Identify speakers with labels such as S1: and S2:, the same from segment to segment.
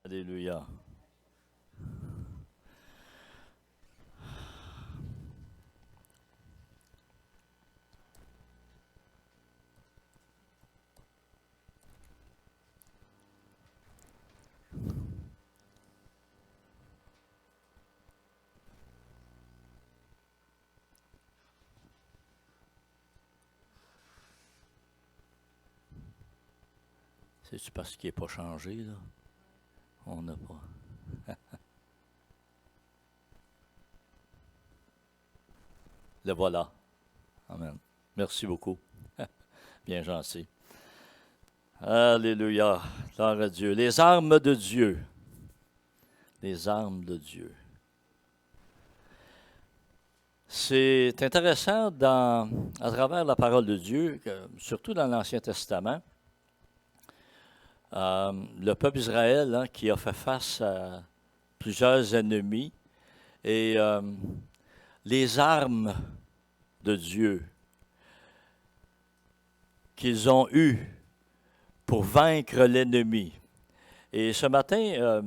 S1: Alléluia. C'est-tu parce qu'il n'est pas changé, là? On n'a pas. Le voilà. Amen. Merci beaucoup. Bien gentil. Alléluia. Gloire à Dieu. Les armes de Dieu. Les armes de Dieu. C'est intéressant à travers la parole de Dieu, surtout dans l'Ancien Testament, le peuple d'Israël qui a fait face à plusieurs ennemis et les armes de Dieu qu'ils ont eues pour vaincre l'ennemi. Et ce matin,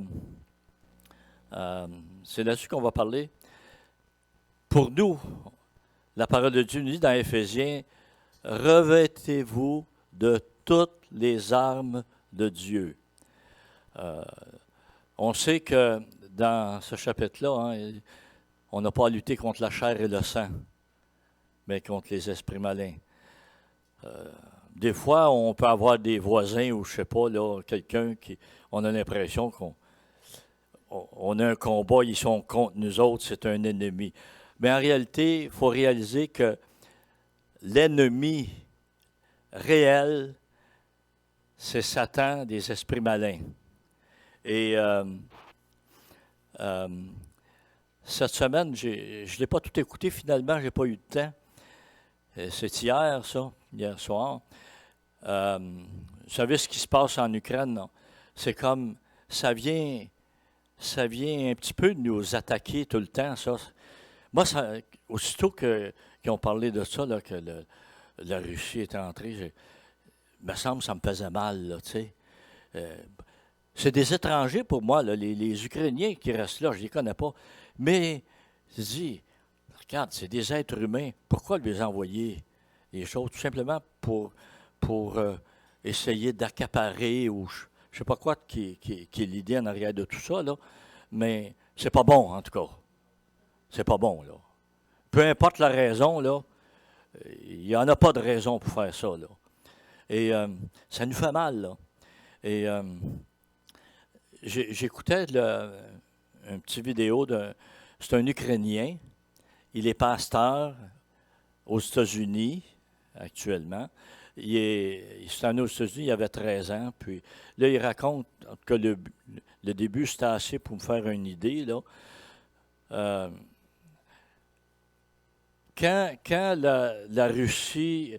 S1: c'est là-dessus qu'on va parler. Pour nous, la parole de Dieu nous dit dans Éphésiens, « Revêtez-vous de toutes les armes de Dieu. » On sait que dans ce chapitre-là, on n'a pas à lutter contre la chair et le sang, mais contre les esprits malins. Des fois, on peut avoir des voisins ou je ne sais pas, là, quelqu'un qui, on a l'impression qu'on a un combat, ils sont contre nous autres, c'est un ennemi. Mais en réalité, il faut réaliser que l'ennemi réel, c'est Satan des esprits malins. Et cette semaine, je ne l'ai pas tout écouté, finalement, je n'ai pas eu de temps. C'est hier, ça, hier soir. Vous savez ce qui se passe en Ukraine, non? C'est comme, ça vient un petit peu de nous attaquer tout le temps, ça. Moi, aussitôt qu'ils ont parlé de ça, là, que la Russie est entrée, il me semble que ça me faisait mal, là, tu sais. C'est des étrangers pour moi, là, les Ukrainiens qui restent là, je ne les connais pas. Mais, je dis, regarde, c'est des êtres humains. Pourquoi les envoyer les choses? Tout simplement pour essayer d'accaparer ou je ne sais pas quoi qui est l'idée en arrière de tout ça, là. Mais c'est pas bon, en tout cas. C'est pas bon, là. Peu importe la raison, là, il n'y en a pas de raison pour faire ça, là. Et ça nous fait mal, là. Et j'écoutais un petit vidéo c'est un Ukrainien. Il est pasteur aux États-Unis actuellement. C'est en aux États-Unis, il avait 13 ans. Puis là, il raconte que le début, c'était assez pour me faire une idée, là. Quand la Russie,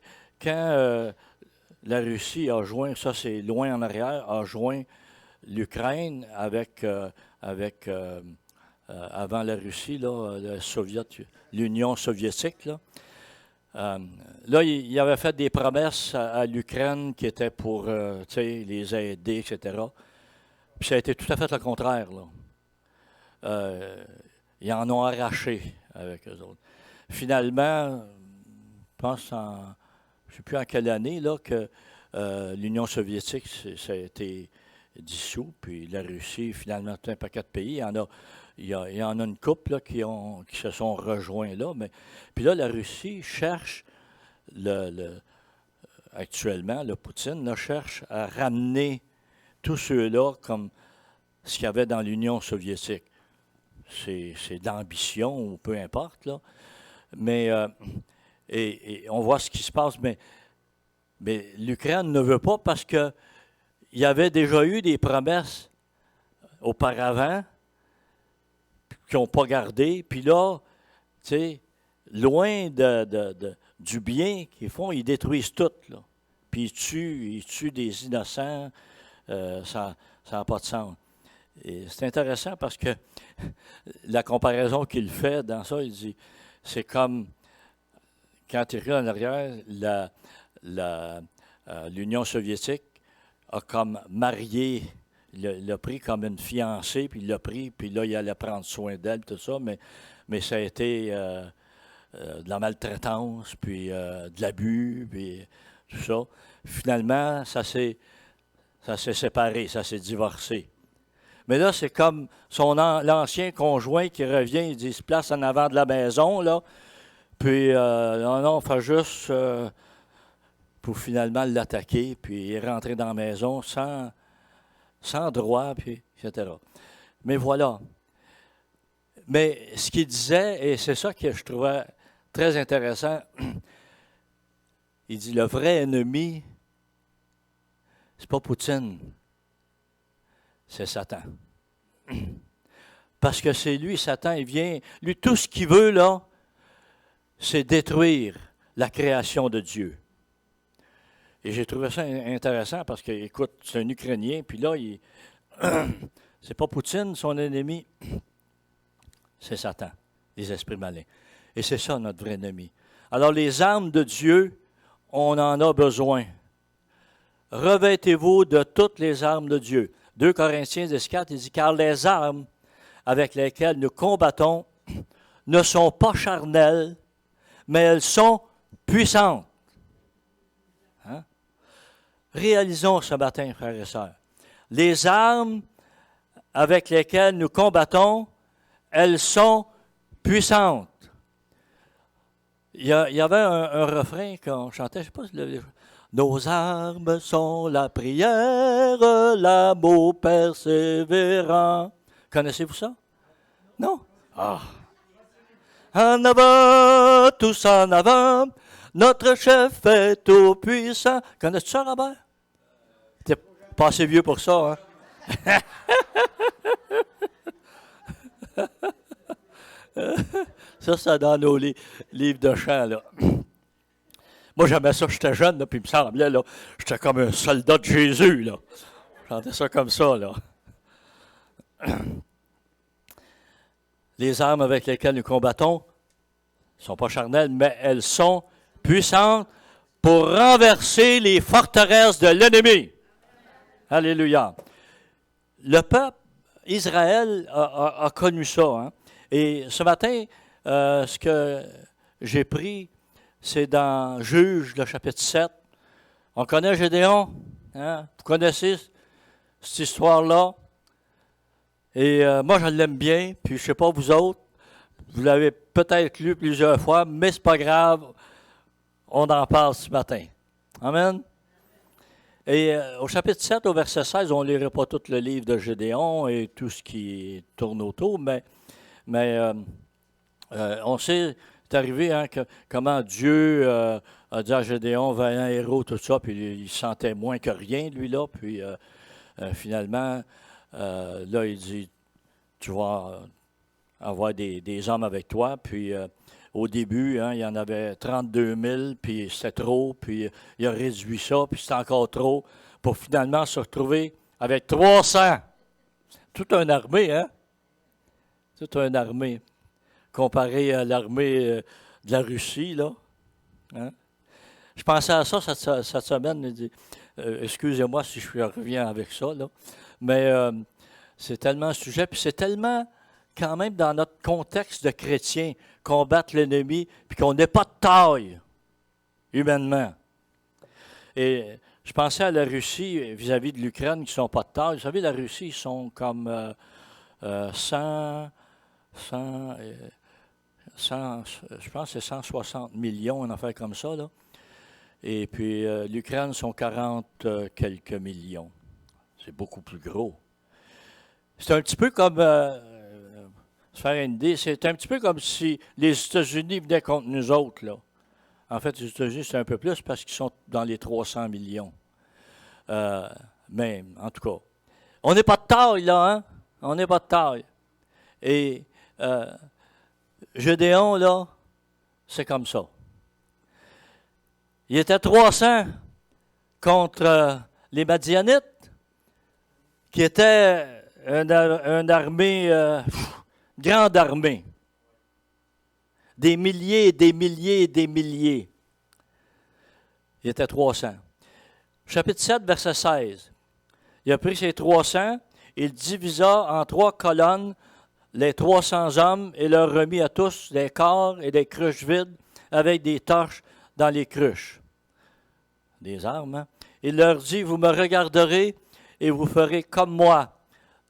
S1: la Russie a joint, ça c'est loin en arrière, a joint l'Ukraine avant la Russie, là, l'Union soviétique, là. Là, il avait fait des promesses à l'Ukraine qui étaient pour les aider, etc. Puis ça a été tout à fait le contraire, là. Ils en ont arraché avec eux autres. Finalement, je pense je ne sais plus en quelle année, là, que l'Union soviétique, ça a été dissous, puis la Russie, finalement, tout un paquet de pays. Il y en a une couple là, qui se sont rejoints là. Puis là, la Russie cherche, actuellement, le Poutine là, cherche à ramener tous ceux-là comme ce qu'il y avait dans l'Union soviétique. C'est d'ambition ou peu importe, là. Mais, et on voit ce qui se passe, mais l'Ukraine ne veut pas parce qu'il y avait déjà eu des promesses auparavant qui n'ont pas gardé. Puis là, tu sais, loin du bien qu'ils font, ils détruisent tout, là. Puis ils tuent des innocents. Ça n'a pas de sens. Et c'est intéressant parce que la comparaison qu'il fait dans ça, il dit, c'est comme quand il regarde en arrière, l'Union soviétique a comme marié il l'a pris comme une fiancée, puis il l'a pris, puis là, il allait prendre soin d'elle, tout ça, mais ça a été de la maltraitance, puis de l'abus, puis tout ça. Finalement, ça s'est séparé, ça s'est divorcé. Mais là, c'est comme l'ancien conjoint qui revient, il se place en avant de la maison, là, puis non, on fait juste pour finalement l'attaquer, puis il est rentré dans la maison sans droit, puis etc. Mais voilà. Mais ce qu'il disait, et c'est ça que je trouvais très intéressant, il dit le vrai ennemi, c'est pas Poutine, c'est Satan. Parce que c'est lui, Satan, il vient, lui, tout ce qu'il veut, là, c'est détruire la création de Dieu. Et j'ai trouvé ça intéressant parce que, écoute, c'est un Ukrainien, puis là, c'est pas Poutine, son ennemi, c'est Satan, les esprits malins. Et c'est ça notre vrai ennemi. Alors, les armes de Dieu, on en a besoin. Revêtez-vous de toutes les armes de Dieu. 2 Corinthiens 10,4, il dit, car les armes avec lesquelles nous combattons ne sont pas charnelles, mais elles sont puissantes. Hein? Réalisons ce matin, frères et sœurs. Les armes avec lesquelles nous combattons, elles sont puissantes. Il y avait un refrain qu'on chantait, je ne sais pas, nos armes sont la prière, l'amour persévérant. Connaissez-vous ça? Non? Ah! En avant, tous en avant, notre chef est tout puissant. Connais-tu ça, Robert? T'es pas assez vieux pour ça, hein? Ça dans nos livres de chant, là. Moi, j'aimais ça, j'étais jeune, là, puis il me semblait, là, j'étais comme un soldat de Jésus, là. Je chantais ça comme ça, là. Les armes avec lesquelles nous combattons ne sont pas charnelles, mais elles sont puissantes pour renverser les forteresses de l'ennemi. Alléluia. Le peuple Israël a connu ça. Hein? Et ce matin, ce que j'ai pris, c'est dans Juges, le chapitre 7. On connaît Gédéon. Hein? Vous connaissez cette histoire-là. Et moi, je l'aime bien. Puis je ne sais pas vous autres. Vous l'avez peut-être lu plusieurs fois, mais ce n'est pas grave. On en parle ce matin. Amen. Et au chapitre 7, au verset 16, on ne lirait pas tout le livre de Gédéon et tout ce qui tourne autour, mais on sait, c'est arrivé, hein, comment Dieu a dit à Gédéon, vaillant héros, tout ça, puis il sentait moins que rien, lui-là, puis finalement, là, il dit, tu vas avoir des hommes avec toi, puis au début, hein, il y en avait 32 000, puis c'était trop, puis il a réduit ça, puis c'était encore trop, pour finalement se retrouver avec 300. Toute une armée, hein? Toute une armée, comparée à l'armée de la Russie, là. Hein? Je pensais à ça cette semaine, excusez-moi si je reviens avec ça, là, mais c'est tellement un sujet, puis c'est tellement, quand même, dans notre contexte de chrétien, combattre l'ennemi, puis qu'on n'ait pas de taille, humainement. Et je pensais à la Russie vis-à-vis de l'Ukraine qui ne sont pas de taille. Vous savez, la Russie, ils sont comme 100, je pense que c'est 160 millions, une affaire comme ça, là. Et puis l'Ukraine sont 40 quelques millions. C'est beaucoup plus gros. C'est un petit peu comme, se faire une idée, c'est un petit peu comme si les États-Unis venaient contre nous autres, là. En fait, les États-Unis, c'est un peu plus parce qu'ils sont dans les 300 millions. Mais, en tout cas, on n'est pas de taille, là, hein? On n'est pas de taille. Et Gédéon, là, c'est comme ça. Il était 300 contre les Madianites, qui étaient une armée, grande armée. Des milliers et des milliers et des milliers. Il était 300. Chapitre 7, verset 16. Il a pris ces 300, il divisa en 3 colonnes les 300 hommes et leur remit à tous des corps et des cruches vides avec des torches dans les cruches. Des armes, hein? Il leur dit, vous me regarderez et vous ferez comme moi.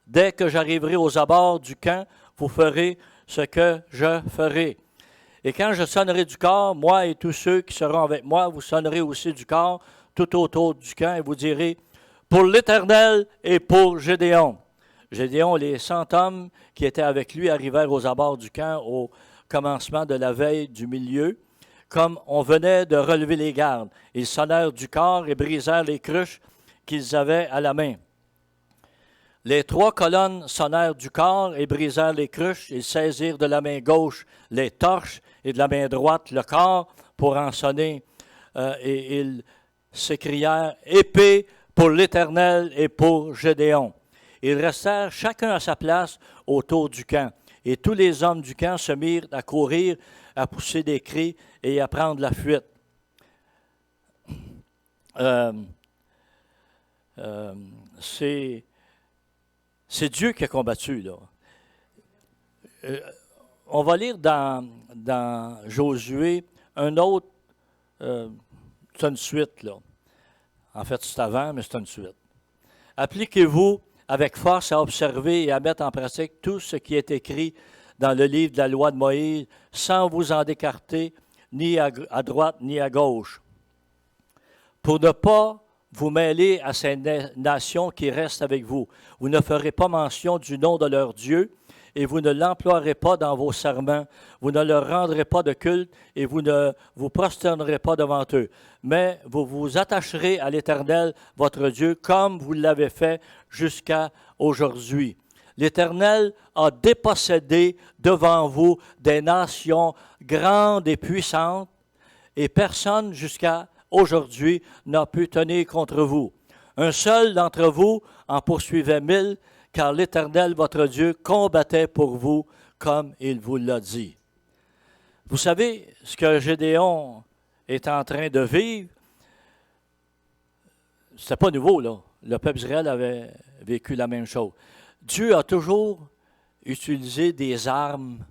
S1: Dès que j'arriverai aux abords du camp, vous ferez ce que je ferai. Et quand je sonnerai du corps, moi et tous ceux qui seront avec moi, vous sonnerez aussi du corps tout autour du camp et vous direz, pour l'Éternel et pour Gédéon. Gédéon, les 100 hommes qui étaient avec lui arrivèrent aux abords du camp au commencement de la veille du milieu, comme on venait de relever les gardes. Ils sonnèrent du corps et brisèrent les cruches qu'ils avaient à la main. Les 3 colonnes sonnèrent du corps et brisèrent les cruches. Ils saisirent de la main gauche les torches et de la main droite le corps pour en sonner. Et ils s'écrièrent « Épée pour l'Éternel et pour Gédéon ». Ils restèrent chacun à sa place autour du camp. Et tous les hommes du camp se mirent à courir, à pousser des cris et à prendre la fuite. C'est Dieu qui a combattu, là. On va lire dans Josué un autre, c'est une suite, là. En fait, c'est avant, mais c'est une suite. Appliquez-vous avec force à observer et à mettre en pratique tout ce qui est écrit dans le livre de la loi de Moïse, sans vous en décarter ni à droite ni à gauche, pour ne pas vous mêler à ces nations qui restent avec vous. Vous ne ferez pas mention du nom de leur Dieu, et vous ne l'emploierez pas dans vos serments. Vous ne leur rendrez pas de culte, et vous ne vous prosternerez pas devant eux. Mais vous vous attacherez à l'Éternel, votre Dieu, comme vous l'avez fait jusqu'à aujourd'hui. L'Éternel a dépossédé devant vous des nations grandes et puissantes, et personne jusqu'à aujourd'hui n'a pu tenir contre vous. Un seul d'entre vous en poursuivait 1000, car l'Éternel, votre Dieu, combattait pour vous comme il vous l'a dit. Vous savez ce que Gédéon est en train de vivre? C'était pas nouveau, là. Le peuple d'Israël avait vécu la même chose. Dieu a toujours utilisé des armes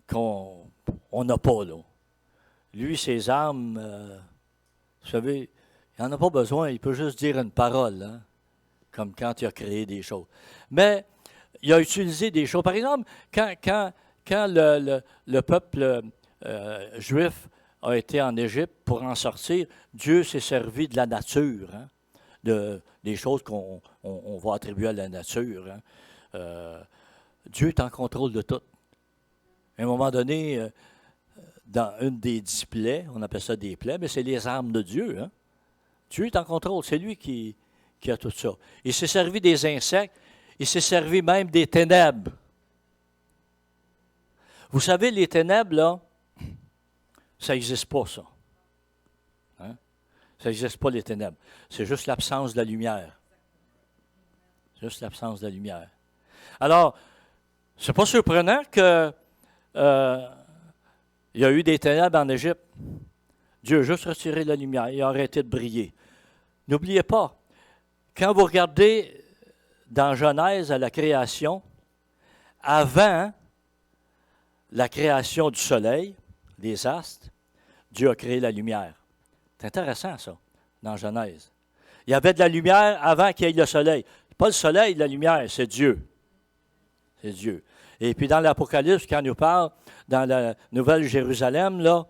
S1: qu'on n'a pas, là. Lui, ses armes, vous savez, il n'en a pas besoin, il peut juste dire une parole, hein, comme quand il a créé des choses. Mais il a utilisé des choses. Par exemple, quand le peuple juif a été en Égypte pour en sortir, Dieu s'est servi de la nature, hein, des choses qu'on va attribuer à la nature. Hein. Dieu est en contrôle de tout. À un moment donné, dans une des 10 plaies, on appelle ça des plaies, mais c'est les armes de Dieu. Hein? Dieu est en contrôle, c'est lui qui a tout ça. Il s'est servi des insectes, il s'est servi même des ténèbres. Vous savez, les ténèbres, là, ça n'existe pas, ça. Hein? Ça n'existe pas, les ténèbres. C'est juste l'absence de la lumière. C'est juste l'absence de la lumière. Alors, c'est pas surprenant que il y a eu des ténèbres en Égypte. Dieu a juste retiré la lumière. Il a arrêté de briller. N'oubliez pas, quand vous regardez dans Genèse à la création, avant la création du soleil, des astres, Dieu a créé la lumière. C'est intéressant, ça, dans Genèse. Il y avait de la lumière avant qu'il y ait le soleil. Pas le soleil, la lumière, c'est Dieu. C'est Dieu. Et puis dans l'Apocalypse, quand il nous parle, dans la Nouvelle Jérusalem, là,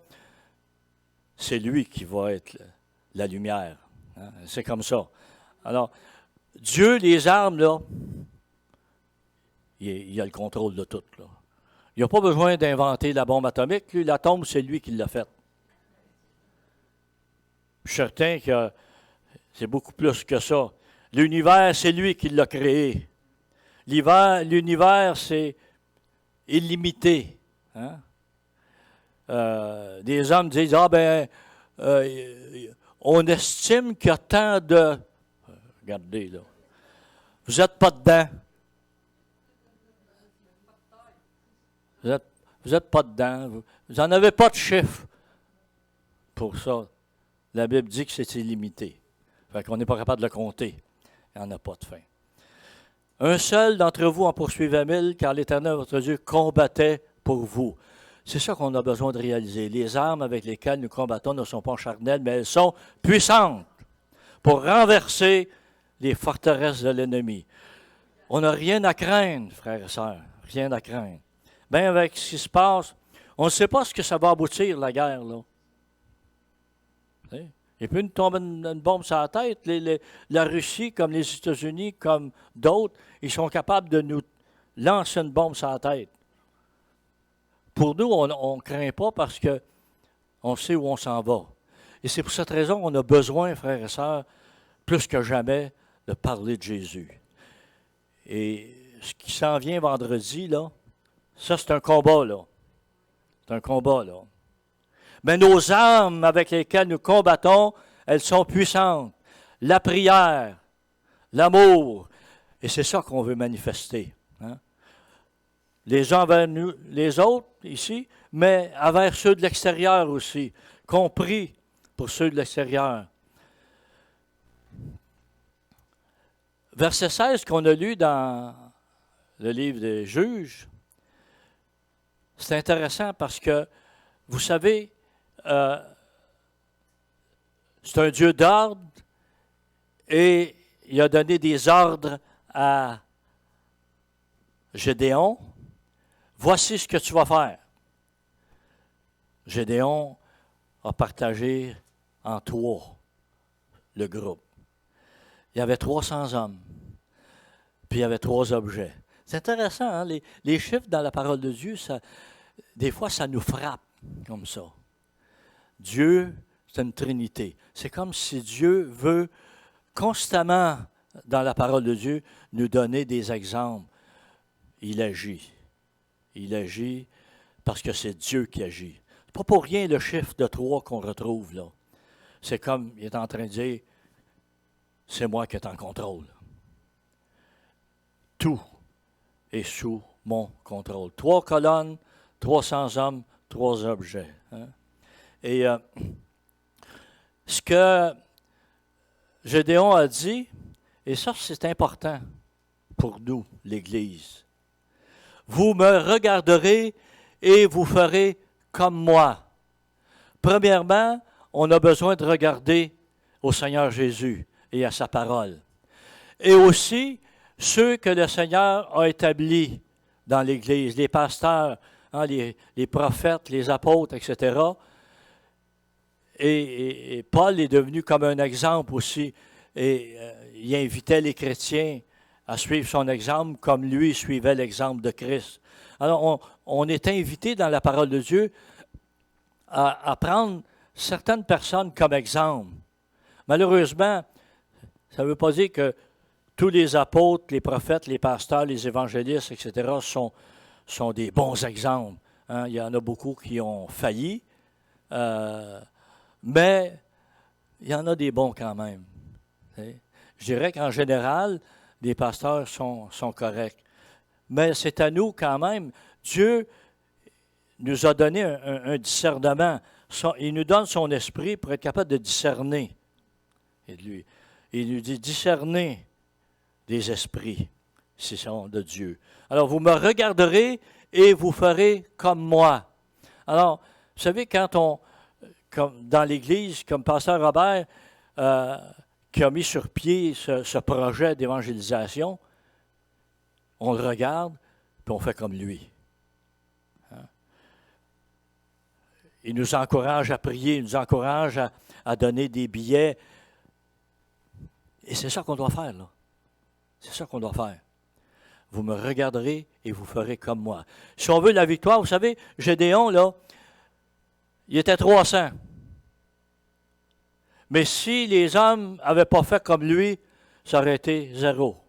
S1: c'est lui qui va être la lumière. Hein? C'est comme ça. Alors, Dieu, les armes, là, il a le contrôle de tout. Là. Il n'a pas besoin d'inventer la bombe atomique. Lui, l'atome, c'est lui qui l'a faite. Je suis certain que c'est beaucoup plus que ça. L'univers, c'est lui qui l'a créé. L'univers, c'est illimité. Hein? Des hommes disent, on estime qu'il y a tant de... Regardez, là. Vous n'êtes pas dedans. Vous n'êtes pas dedans. Vous n'en avez pas de chiffre pour ça. La Bible dit que c'est illimité. Fait qu'on n'est pas capable de le compter. Il n'y en a pas de fin. Un seul d'entre vous en poursuivait 1000, car l'Éternel, votre Dieu, combattait pour vous. C'est ça qu'on a besoin de réaliser. Les armes avec lesquelles nous combattons ne sont pas charnelles, mais elles sont puissantes pour renverser les forteresses de l'ennemi. On n'a rien à craindre, frères et sœurs, rien à craindre. Bien, avec ce qui se passe, on ne sait pas ce que ça va aboutir, la guerre, là. Il peut nous tomber une bombe sur la tête. La Russie, comme les États-Unis, comme d'autres, ils sont capables de nous lancer une bombe sur la tête. Pour nous, on ne craint pas parce qu'on sait où on s'en va. Et c'est pour cette raison qu'on a besoin, frères et sœurs, plus que jamais, de parler de Jésus. Et ce qui s'en vient vendredi, là, ça, c'est un combat, là. C'est un combat, là. Mais nos armes avec lesquelles nous combattons, elles sont puissantes. La prière, l'amour, et c'est ça qu'on veut manifester. Hein? Les uns envers nous, les autres, ici, mais envers ceux de l'extérieur aussi, compris pour ceux de l'extérieur. Verset 16 qu'on a lu dans le livre des Juges, c'est intéressant parce que, vous savez, c'est un Dieu d'ordre et il a donné des ordres à Gédéon. Voici ce que tu vas faire. Gédéon a partagé en 3 le groupe. Il y avait 300 hommes, puis il y avait 3 objets. C'est intéressant, hein? Les chiffres dans la parole de Dieu, des fois, ça nous frappe comme ça. Dieu, c'est une trinité. C'est comme si Dieu veut constamment, dans la parole de Dieu, nous donner des exemples. Il agit. Il agit parce que c'est Dieu qui agit. C'est pas pour rien le chiffre de 3 qu'on retrouve là. C'est comme, il est en train de dire, c'est moi qui est en contrôle. Tout est sous mon contrôle. 3 colonnes, 300 hommes, 3 objets. Hein? Et ce que Gédéon a dit, et ça c'est important pour nous, l'Église, vous me regarderez et vous ferez comme moi. Premièrement, on a besoin de regarder au Seigneur Jésus et à sa parole. Et aussi, ceux que le Seigneur a établis dans l'Église, les pasteurs, hein, les prophètes, les apôtres, etc. Et Paul est devenu comme un exemple aussi. Et il invitait les chrétiens à suivre son exemple comme lui suivait l'exemple de Christ. Alors, on est invité dans la parole de Dieu à prendre certaines personnes comme exemple. Malheureusement, ça ne veut pas dire que tous les apôtres, les prophètes, les pasteurs, les évangélistes, etc., sont des bons exemples. Hein? Il y en a beaucoup qui ont failli, mais il y en a des bons quand même. Je dirais qu'en général, les pasteurs sont corrects. Mais c'est à nous quand même. Dieu nous a donné un discernement. Il nous donne son esprit pour être capable de discerner. Et lui, il nous dit discerner des esprits, si sont de Dieu. Alors, vous me regarderez et vous ferez comme moi. Alors, vous savez, comme dans l'Église, comme pasteur Robert, qui a mis sur pied ce projet d'évangélisation, on le regarde, puis on fait comme lui. Hein? Il nous encourage à prier, il nous encourage à donner des billets. Et c'est ça qu'on doit faire, là. C'est ça qu'on doit faire. Vous me regarderez et vous ferez comme moi. Si on veut la victoire, vous savez, Gédéon, là, il était 300. Mais si les hommes n'avaient pas fait comme lui, ça aurait été 0.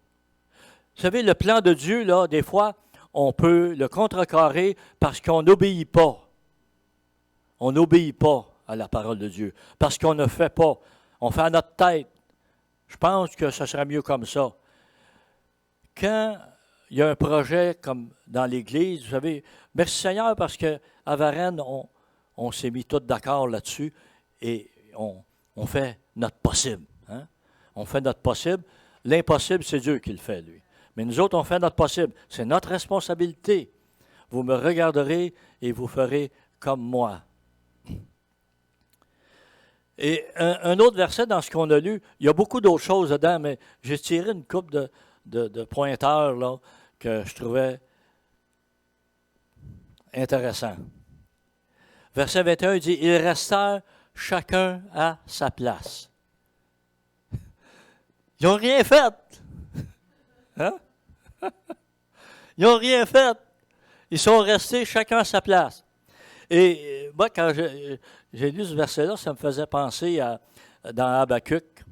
S1: Vous savez, le plan de Dieu, là, des fois, on peut le contrecarrer parce qu'on n'obéit pas. On n'obéit pas à la parole de Dieu. Parce qu'on ne fait pas. On fait à notre tête. Je pense que ce serait mieux comme ça. Quand il y a un projet comme dans l'Église, vous savez, merci Seigneur parce qu'à Varennes, on s'est mis tous d'accord là-dessus et on fait notre possible. Hein? On fait notre possible. L'impossible, c'est Dieu qui le fait, lui. Mais nous autres, on fait notre possible. C'est notre responsabilité. Vous me regarderez et vous ferez comme moi. Et un autre verset dans ce qu'on a lu, il y a beaucoup d'autres choses dedans, mais j'ai tiré une couple de pointeurs là, que je trouvais intéressants. Verset 21, il dit, « Ils restèrent chacun à sa place. » Ils n'ont rien fait. Hein? Ils n'ont rien fait. Ils sont restés chacun à sa place. Et moi, quand j'ai lu ce verset-là, ça me faisait penser dans Habakkuk,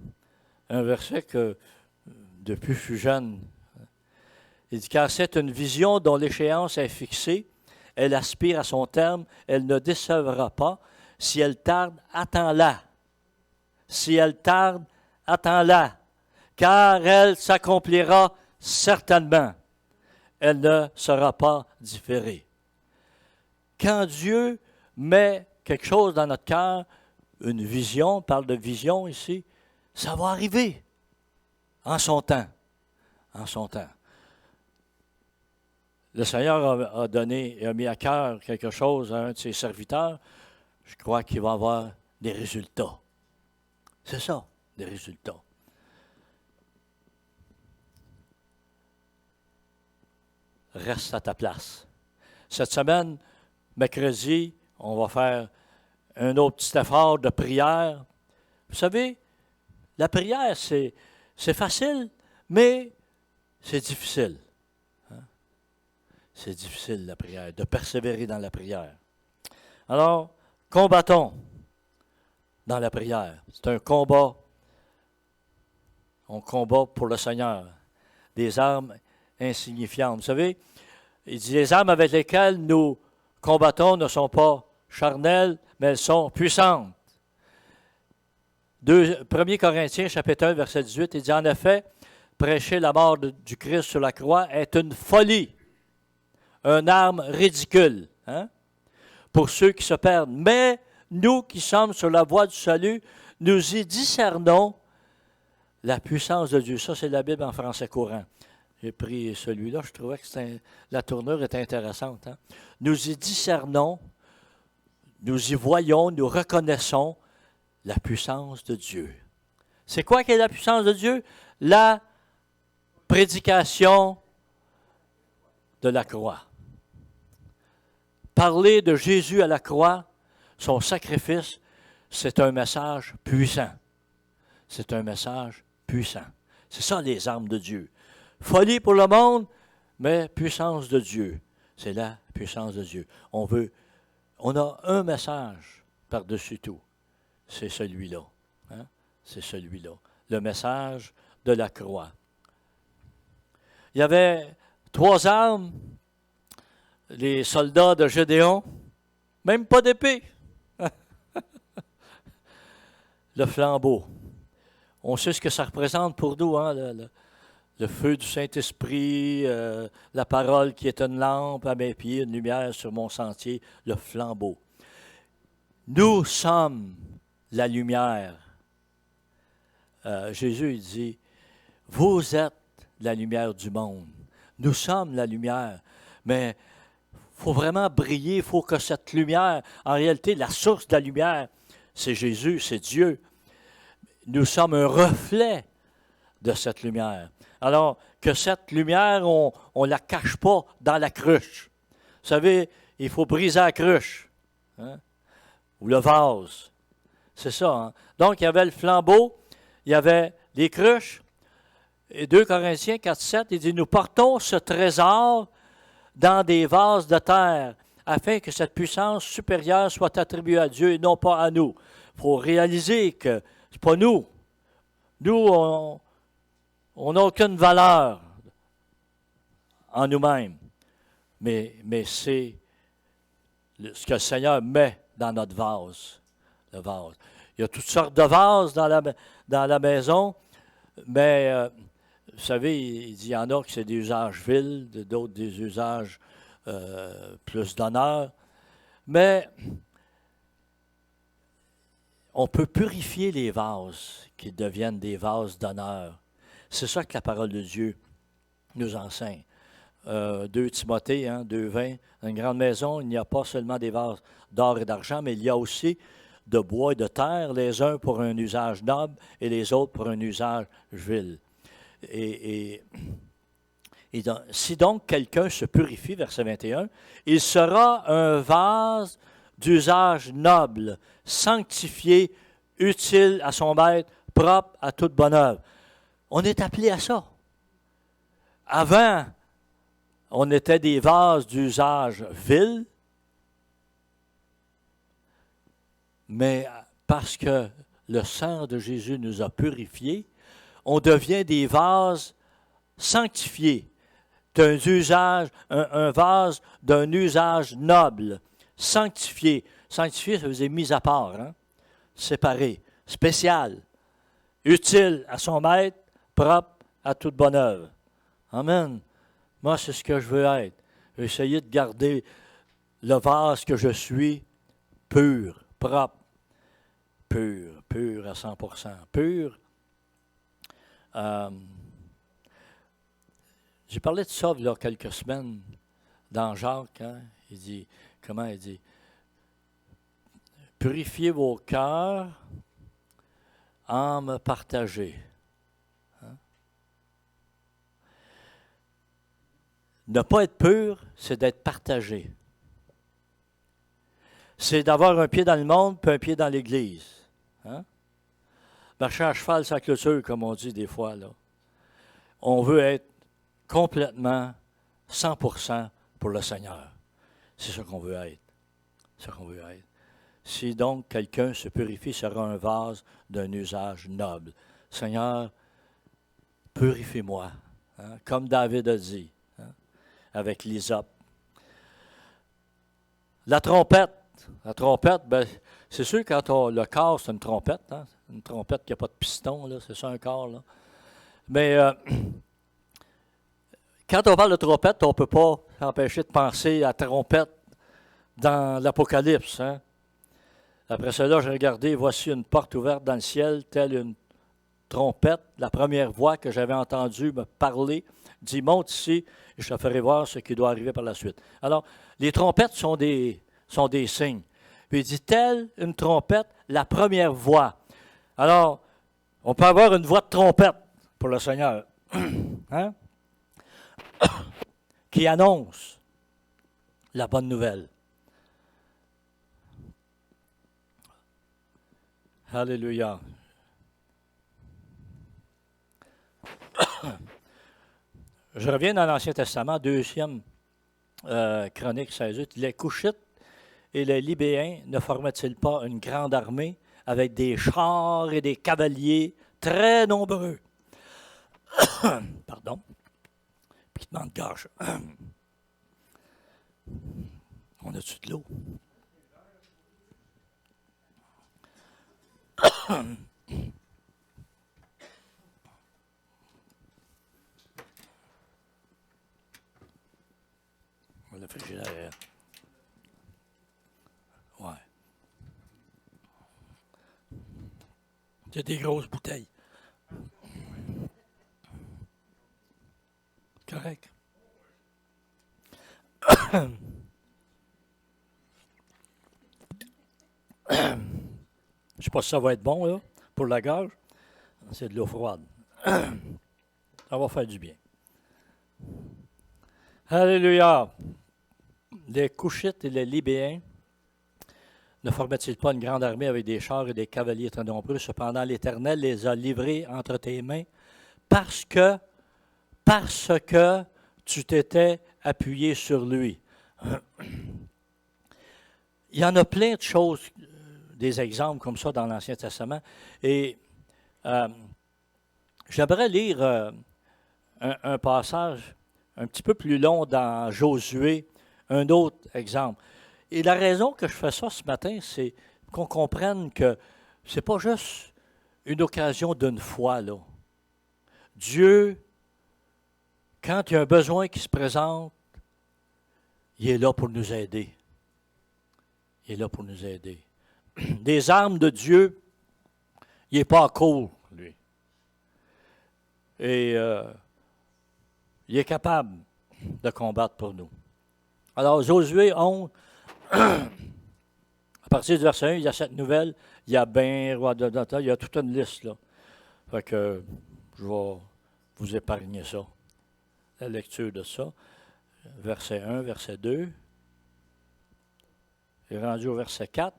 S1: un verset que, depuis que je suis jeune, il dit, « Car c'est une vision dont l'échéance est fixée, elle aspire à son terme, elle ne décevra pas. Si elle tarde, attends-la. Si elle tarde, attends-la, car elle s'accomplira certainement. Elle ne sera pas différée. » Quand Dieu met quelque chose dans notre cœur, une vision, on parle de vision ici, ça va arriver en son temps. En son temps. Le Seigneur a mis à cœur quelque chose à un de ses serviteurs. Je crois qu'il va avoir des résultats. C'est ça, des résultats. Reste à ta place. Cette semaine, mercredi, on va faire un autre petit effort de prière. Vous savez, la prière, c'est facile, mais c'est difficile. C'est difficile, la prière, de persévérer dans la prière. Alors, combattons dans la prière. C'est un combat. On combat pour le Seigneur. Des armes insignifiantes. Vous savez, il dit, les armes avec lesquelles nous combattons ne sont pas charnelles, mais elles sont puissantes. 1 Corinthiens, chapitre 1, verset 18, il dit, en effet, prêcher la mort du Christ sur la croix est une folie. Une arme ridicule, hein, pour ceux qui se perdent. Mais nous qui sommes sur la voie du salut, nous y discernons la puissance de Dieu. Ça, c'est la Bible en français courant. J'ai pris celui-là, je trouvais que la tournure était intéressante. Hein. Nous y discernons, nous y voyons, nous reconnaissons la puissance de Dieu. C'est quoi qu'est la puissance de Dieu? La prédication de la croix. Parler de Jésus à la croix, son sacrifice, c'est un message puissant. C'est un message puissant. C'est ça les armes de Dieu. Folie pour le monde, mais puissance de Dieu. C'est la puissance de Dieu. On a un message par-dessus tout. C'est celui-là. Hein? C'est celui-là. Le message de la croix. Il y avait 3 armes. Les soldats de Gédéon, même pas d'épée. Le flambeau. On sait ce que ça représente pour nous, hein, le feu du Saint-Esprit, la parole qui est une lampe à mes pieds, une lumière sur mon sentier, le flambeau. Nous sommes la lumière. Jésus, il dit, vous êtes la lumière du monde. Nous sommes la lumière. Mais il faut vraiment briller, il faut que cette lumière, en réalité, la source de la lumière, c'est Jésus, c'est Dieu. Nous sommes un reflet de cette lumière. Alors, que cette lumière, on ne la cache pas dans la cruche. Vous savez, il faut briser la cruche, hein, ou le vase. C'est ça. Hein? Donc, il y avait le flambeau, il y avait les cruches. Et 2 Corinthiens 4, 7, il dit, nous portons ce trésor dans des vases de terre, afin que cette puissance supérieure soit attribuée à Dieu et non pas à nous. Il faut réaliser que ce n'est pas nous. Nous, on n'a aucune valeur en nous-mêmes. Mais c'est ce que le Seigneur met dans notre vase. Le vase. Il y a toutes sortes de vases dans la maison, mais vous savez, il dit, il y en a qui c'est des usages vils, d'autres des usages plus d'honneur. Mais on peut purifier les vases, qu'ils deviennent des vases d'honneur. C'est ça que la parole de Dieu nous enseigne. 2 Timothée, 2,20. Dans une grande maison, il n'y a pas seulement des vases d'or et d'argent, mais il y a aussi de bois et de terre, les uns pour un usage noble et les autres pour un usage vil. Si donc quelqu'un se purifie, verset 21, il sera un vase d'usage noble, sanctifié, utile à son maître, propre à toute bonne œuvre. On est appelé à ça. Avant, on était des vases d'usage vil, mais parce que le sang de Jésus nous a purifiés, on devient des vases sanctifiés, un vase d'un usage noble, sanctifié. Sanctifié, ça veut dire mis à part, séparé, spécial, utile à son maître, propre à toute bonne œuvre. Amen. Moi, c'est ce que je veux être. Je vais essayer de garder le vase que je suis pur, propre, pur à 100%. Pur. J'ai parlé de ça il y a quelques semaines dans Jacques. Il dit, comment il dit? Purifiez vos cœurs, âmes partagées. Ne pas être pur, c'est d'être partagé. C'est d'avoir un pied dans le monde puis un pied dans l'Église. Marcher à cheval sans clôture, comme on dit des fois, là. On veut être complètement 100% pour le Seigneur. C'est ça qu'on veut être. C'est ça qu'on veut être. Si donc quelqu'un se purifie, sera un vase d'un usage noble. Seigneur, purifie-moi, comme David a dit, avec l'hysope. La trompette, ben, c'est sûr quand le corps, c'est une trompette, une trompette qui n'a pas de piston, là, c'est ça un corps, là. Mais quand on parle de trompette, on ne peut pas s'empêcher de penser à trompette dans l'Apocalypse. Après cela, j'ai regardé, voici une porte ouverte dans le ciel, telle une trompette. La première voix que j'avais entendue me parler dit, monte ici, et je te ferai voir ce qui doit arriver par la suite. Alors, les trompettes sont des signes. Puis il dit, telle une trompette, la première voix. Alors, on peut avoir une voix de trompette pour le Seigneur, qui annonce la bonne nouvelle. Alléluia. Je reviens dans l'Ancien Testament, 2e Chronique 16:8. Les Couchites et les Libéens ne formaient-ils pas une grande armée avec des chars et des cavaliers très nombreux? Pardon. Piquement de gorge. On a-tu de l'eau? Le frigidaire. Ouais. C'est des grosses bouteilles. Correct. Je ne sais pas si ça va être bon, là, pour la gorge. C'est de l'eau froide. Ça va faire du bien. Alléluia. Les Couchites et les Libéens ne formaient-ils pas une grande armée avec des chars et des cavaliers très nombreux? Cependant, l'Éternel les a livrés entre tes mains parce que tu t'étais appuyé sur lui. Il y en a plein de choses, des exemples comme ça dans l'Ancien Testament. Et j'aimerais lire un passage un petit peu plus long dans Josué, un autre exemple. Et la raison que je fais ça ce matin, c'est qu'on comprenne que ce n'est pas juste une occasion d'une fois, là. Dieu, quand il y a un besoin qui se présente, il est là pour nous aider. Il est là pour nous aider. Des armes de Dieu, il n'est pas en cours, lui. Et il est capable de combattre pour nous. Alors, Josué 11, à partir du verset 1, il y a cette nouvelle, il y a Ben, roi de Dothan, il y a toute une liste, là. Fait que je vais vous épargner ça, la lecture de ça. Verset 1, verset 2. Et rendu au verset 4,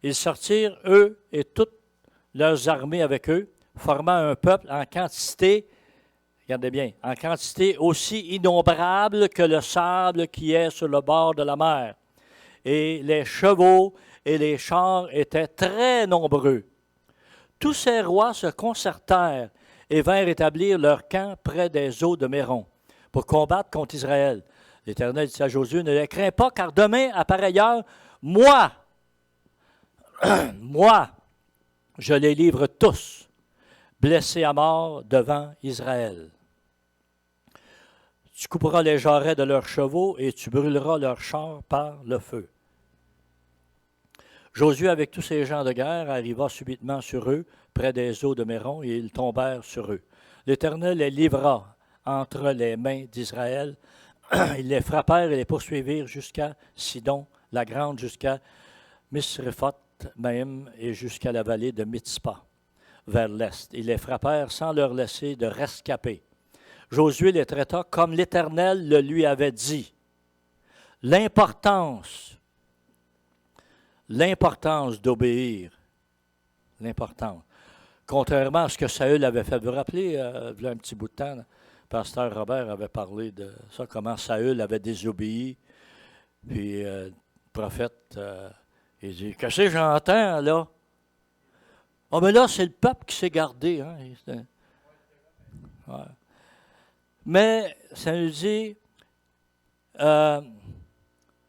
S1: ils sortirent, eux et toutes leurs armées avec eux, formant un peuple en quantité, regardez bien, en quantité aussi innombrable que le sable qui est sur le bord de la mer. Et les chevaux et les chars étaient très nombreux. Tous ces rois se concertèrent et vinrent établir leur camp près des eaux de Méron pour combattre contre Israël. L'Éternel dit à Josué, ne les crains pas, car demain, à pareille heure, moi, je les livre tous, blessés à mort devant Israël. Tu couperas les jarrets de leurs chevaux et tu brûleras leurs chars par le feu. Josué, avec tous ses gens de guerre, arriva subitement sur eux, près des eaux de Méron, et ils tombèrent sur eux. L'Éternel les livra entre les mains d'Israël. Ils les frappèrent et les poursuivirent jusqu'à Sidon, la grande, jusqu'à Misrephoth même, et jusqu'à la vallée de Mitzpah, vers l'est. Ils les frappèrent sans leur laisser de rescapés. Josué les traita comme l'Éternel le lui avait dit. L'importance d'obéir, l'importance. Contrairement à ce que Saül avait fait, vous vous rappelez, il y a un petit bout de temps, le pasteur Robert avait parlé de ça, comment Saül avait désobéi, puis le prophète, il dit, qu'est-ce que j'entends là? Oh, mais là, c'est le peuple qui s'est gardé. Hein? Ouais. Mais ça nous dit,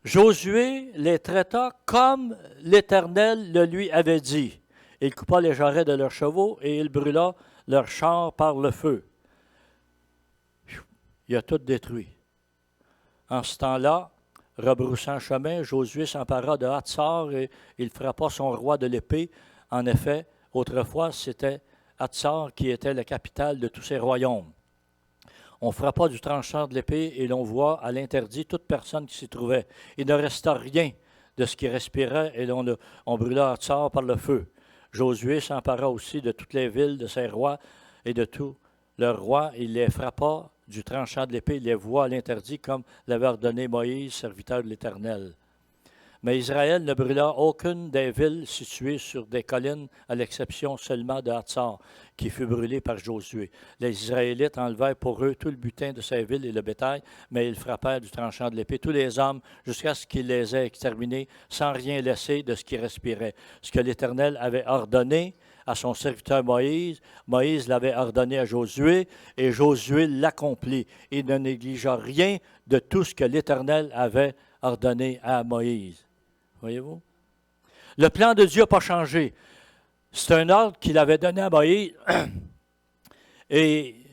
S1: Josué les traita comme l'Éternel le lui avait dit. Il coupa les jarrets de leurs chevaux et il brûla leurs chars par le feu. Il a tout détruit. En ce temps-là, rebroussant chemin, Josué s'empara de Hatzor et il frappa son roi de l'épée. En effet, autrefois, c'était Hatzor qui était la capitale de tous ces royaumes. On frappa du tranchant de l'épée et l'on voit à l'interdit toute personne qui s'y trouvait. Il ne resta rien de ce qui respirait et on brûla Hatzor par le feu. Josué s'empara aussi de toutes les villes de ses rois et de tous leurs rois. Il les frappa du tranchant de l'épée, il les voit à l'interdit comme l'avait ordonné Moïse, serviteur de l'Éternel. Mais Israël ne brûla aucune des villes situées sur des collines, à l'exception seulement de Hatzor, qui fut brûlée par Josué. Les Israélites enlevèrent pour eux tout le butin de ces villes et le bétail, mais ils frappèrent du tranchant de l'épée tous les hommes jusqu'à ce qu'ils les aient exterminés, sans rien laisser de ce qui respirait. Ce que l'Éternel avait ordonné à son serviteur Moïse, Moïse l'avait ordonné à Josué, et Josué l'accomplit. Il ne négligea rien de tout ce que l'Éternel avait ordonné à Moïse. Voyez-vous? Le plan de Dieu n'a pas changé. C'est un ordre qu'il avait donné à Moïse. Et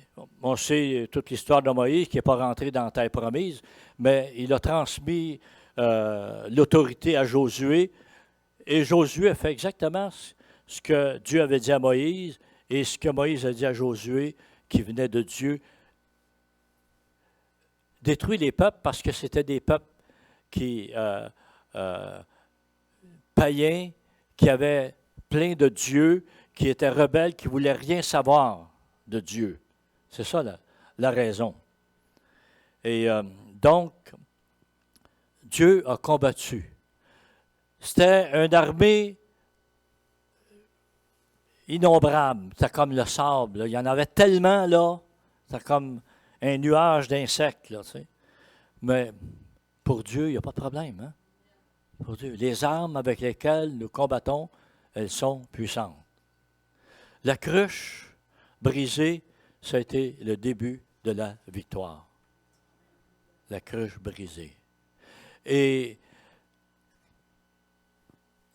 S1: on sait toute l'histoire de Moïse qui n'est pas rentré dans la terre promise, mais il a transmis l'autorité à Josué. Et Josué a fait exactement ce que Dieu avait dit à Moïse et ce que Moïse a dit à Josué, qui venait de Dieu. Détruire les peuples parce que c'était des peuples qui païens, qui avaient plein de Dieu, qui étaient rebelles, qui ne voulaient rien savoir de Dieu. C'est ça la raison. Et donc, Dieu a combattu. C'était une armée innombrable. C'était comme le sable. Là. Il y en avait tellement, là. C'était comme un nuage d'insectes, là, tu sais. Mais pour Dieu, il n'y a pas de problème. Hein? Pour Dieu. Les armes avec lesquelles nous combattons, elles sont puissantes. La cruche brisée, ça a été le début de la victoire. La cruche brisée. Et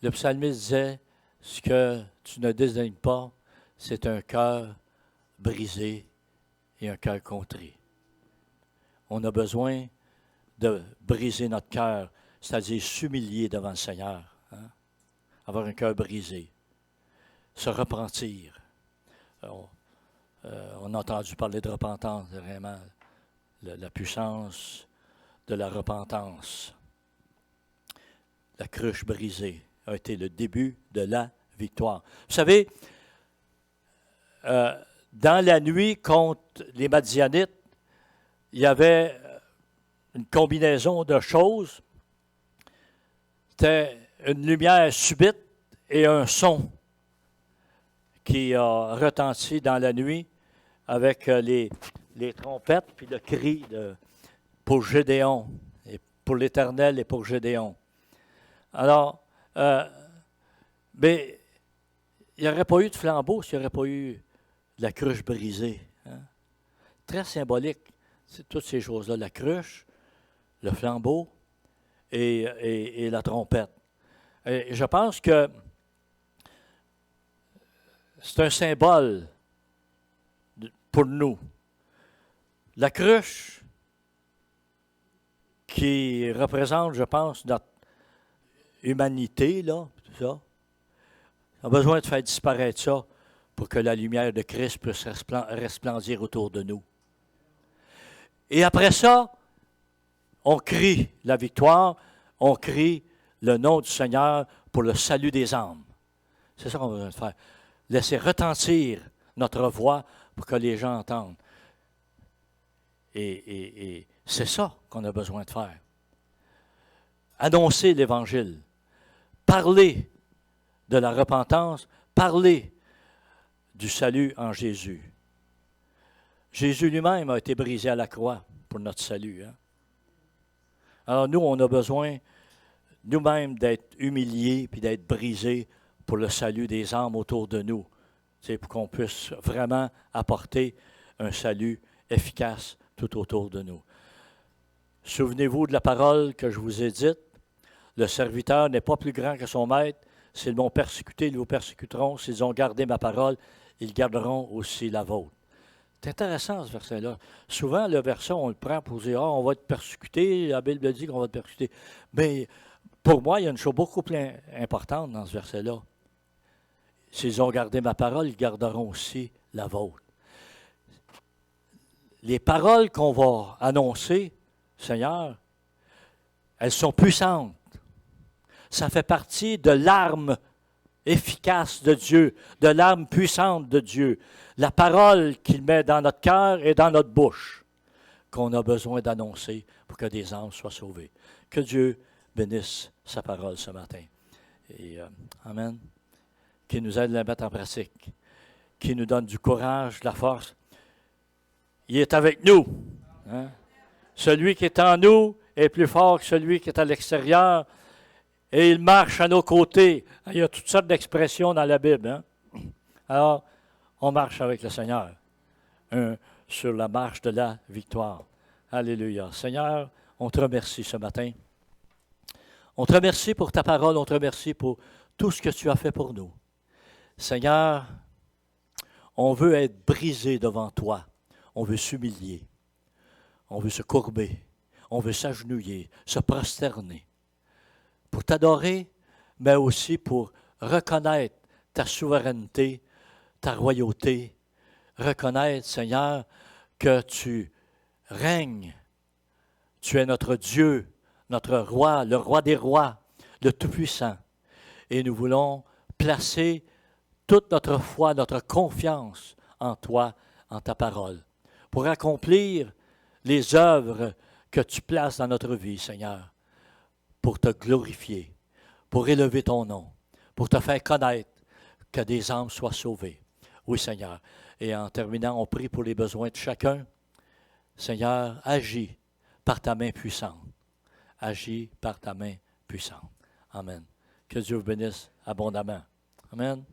S1: le psalmiste disait, ce que tu ne dédaignes pas, c'est un cœur brisé et un cœur contrit. On a besoin de briser notre cœur, c'est-à-dire s'humilier devant le Seigneur, hein? Avoir un cœur brisé, se repentir. On a entendu parler de repentance, vraiment. la puissance de la repentance. La cruche brisée a été le début de la victoire. Vous savez, dans la nuit contre les Madianites, il y avait une combinaison de choses. C'était une lumière subite et un son qui a retenti dans la nuit avec les trompettes puis le cri pour Gédéon, et pour l'Éternel et pour Gédéon. Alors, mais il n'y aurait pas eu de flambeau s'il n'y aurait pas eu la cruche brisée. Hein? Très symbolique, c'est toutes ces choses-là, la cruche, le flambeau et la trompette. Et je pense que c'est un symbole pour nous. La cruche qui représente, je pense, notre humanité, là, tout ça, a besoin de faire disparaître ça pour que la lumière de Christ puisse resplendir autour de nous. Et après ça, on crie la victoire, on crie le nom du Seigneur pour le salut des âmes. C'est ça qu'on a besoin de faire. Laisser retentir notre voix pour que les gens entendent. Et c'est ça qu'on a besoin de faire. Annoncer l'Évangile. Parler de la repentance. Parler du salut en Jésus. Jésus lui-même a été brisé à la croix pour notre salut. Hein? Alors nous, on a besoin nous-mêmes d'être humiliés puis d'être brisés pour le salut des âmes autour de nous. C'est pour qu'on puisse vraiment apporter un salut efficace tout autour de nous. Souvenez-vous de la parole que je vous ai dite. Le serviteur n'est pas plus grand que son maître. S'ils m'ont persécuté, ils vous persécuteront. S'ils ont gardé ma parole, ils garderont aussi la vôtre. C'est intéressant ce verset-là. Souvent, le verset, on le prend pour dire, on va être persécuté, la Bible dit qu'on va être persécuté. Mais pour moi, il y a une chose beaucoup plus importante dans ce verset-là. S'ils ont gardé ma parole, ils garderont aussi la vôtre. Les paroles qu'on va annoncer, Seigneur, elles sont puissantes. Ça fait partie de l'arme efficace de Dieu, de l'arme puissante de Dieu. La parole qu'il met dans notre cœur et dans notre bouche, qu'on a besoin d'annoncer pour que des âmes soient sauvées. Que Dieu bénisse sa parole ce matin. Et amen. Qu'il nous aide à la mettre en pratique. Qu'il nous donne du courage, de la force. Il est avec nous. Hein? Celui qui est en nous est plus fort que celui qui est à l'extérieur. Et il marche à nos côtés. Il y a toutes sortes d'expressions dans la Bible. Hein? Alors, on marche avec le Seigneur sur la marche de la victoire. Alléluia. Seigneur, on te remercie ce matin. On te remercie pour ta parole. On te remercie pour tout ce que tu as fait pour nous. Seigneur, on veut être brisé devant toi. On veut s'humilier. On veut se courber. On veut s'agenouiller, se prosterner. Pour t'adorer, mais aussi pour reconnaître ta souveraineté, ta royauté. Reconnaître, Seigneur, que tu règnes. Tu es notre Dieu, notre roi, le roi des rois, le Tout-Puissant. Et nous voulons placer toute notre foi, notre confiance en toi, en ta parole, pour accomplir les œuvres que tu places dans notre vie, Seigneur, pour te glorifier, pour élever ton nom, pour te faire connaître que des âmes soient sauvées. Oui, Seigneur. Et en terminant, on prie pour les besoins de chacun. Seigneur, agis par ta main puissante. Agis par ta main puissante. Amen. Que Dieu vous bénisse abondamment. Amen.